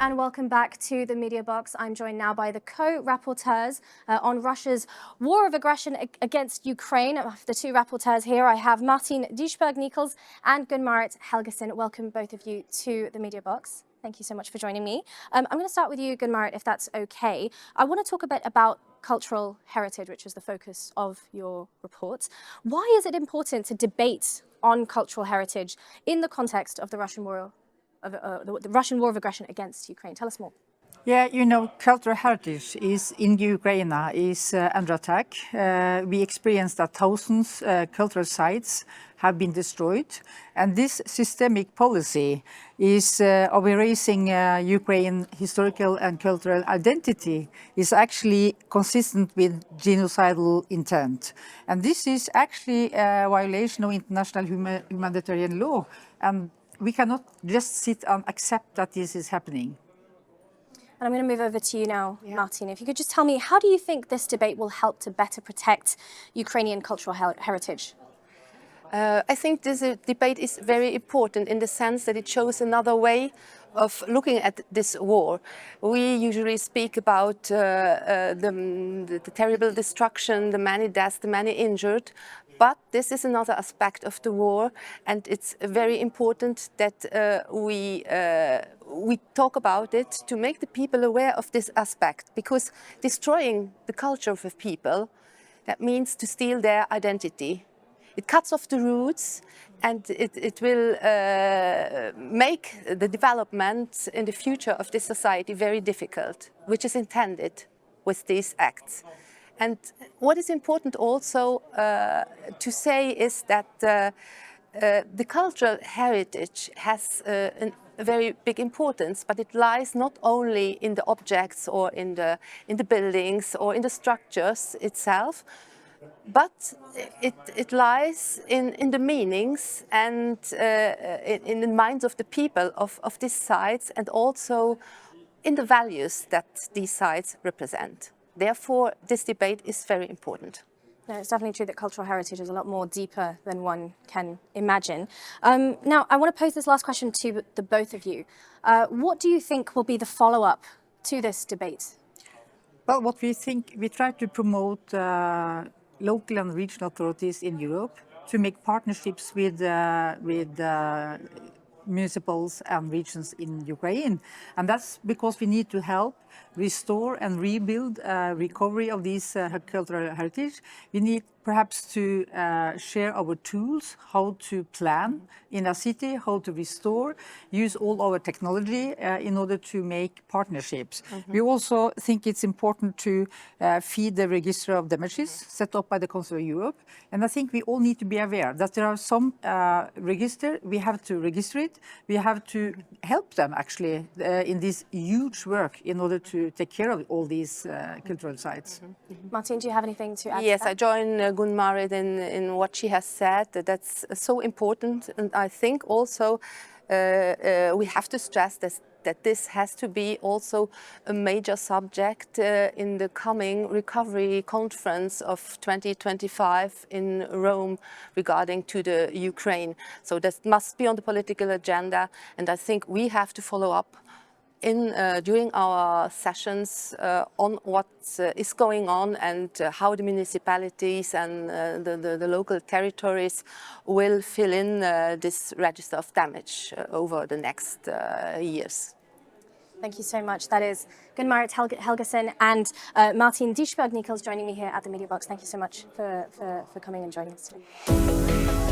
and welcome back to the Mediabox. I'm joined now by the co-rapporteurs on Russia's war of aggression against Ukraine. The two rapporteurs here, I have Martine Dieschburg-Nickels and Gunn Helgesen. Welcome both of you to the Mediabox. Thank you so much for joining me. I'm going to start with you, Gunn, if that's okay. I want to talk a bit about cultural heritage, which is the focus of your report. Why is it important to debate on cultural heritage in the context of the Russian war of aggression against Ukraine? Tell us more. Yeah, cultural heritage is in Ukraine is under attack. We experienced that thousands cultural sites have been destroyed, and this systemic policy is of erasing Ukraine historical and cultural identity is actually consistent with genocidal intent, and this is actually a violation of international humanitarian law, and we cannot just sit and accept that this is happening. And I'm going to move over to you now, Martine. If you could just tell me, how do you think this debate will help to better protect Ukrainian cultural heritage? I think this debate is very important in the sense that it shows another way of looking at this war. We usually speak about the terrible destruction, the many deaths, the many injured, but this is another aspect of the war, and it's very important that we talk about it to make the people aware of this aspect, because destroying the culture of a people, that means to steal their identity. It cuts off the roots, and it will make the development in the future of this society very difficult, which is intended with these acts. And what is important also to say is that the cultural heritage has a very big importance, but it lies not only in the objects or in the buildings or in the structures itself, but it lies in the meanings and in the minds of the people of these sites, and also in the values that these sites represent. Therefore, this debate is very important. No, it's definitely true that cultural heritage is a lot more deeper than one can imagine. Now, I want to pose this last question to the both of you. What do you think will be the follow-up to this debate? Well, what we think, we try to promote local and regional authorities in Europe to make partnerships with municipals and regions in Ukraine. And that's because we need to help restore and rebuild recovery of these cultural heritage. We need perhaps to share our tools, how to plan in a city, how to restore, use all our technology in order to make partnerships. We also think it's important to feed the register of damages set up by the Council of Europe. And I think we all need to be aware that there are some register, we have to register it, we have to help them actually in this huge work in order to take care of all these cultural sites. Martine, do you have anything to add? Yes, to that? I join Gunn Marit in what she has said. That's so important, and I think also we have to stress that this has to be also a major subject in the coming recovery conference of 2025 in Rome regarding to the Ukraine. So that must be on the political agenda, and I think we have to follow up during our sessions on what is going on and how the municipalities and the local territories will fill in this register of damage over the next years. Thank you so much. That is Gunn Helgesen and Martine Dieschburg-Nickels joining me here at the Mediabox. Thank you so much for coming and joining us today.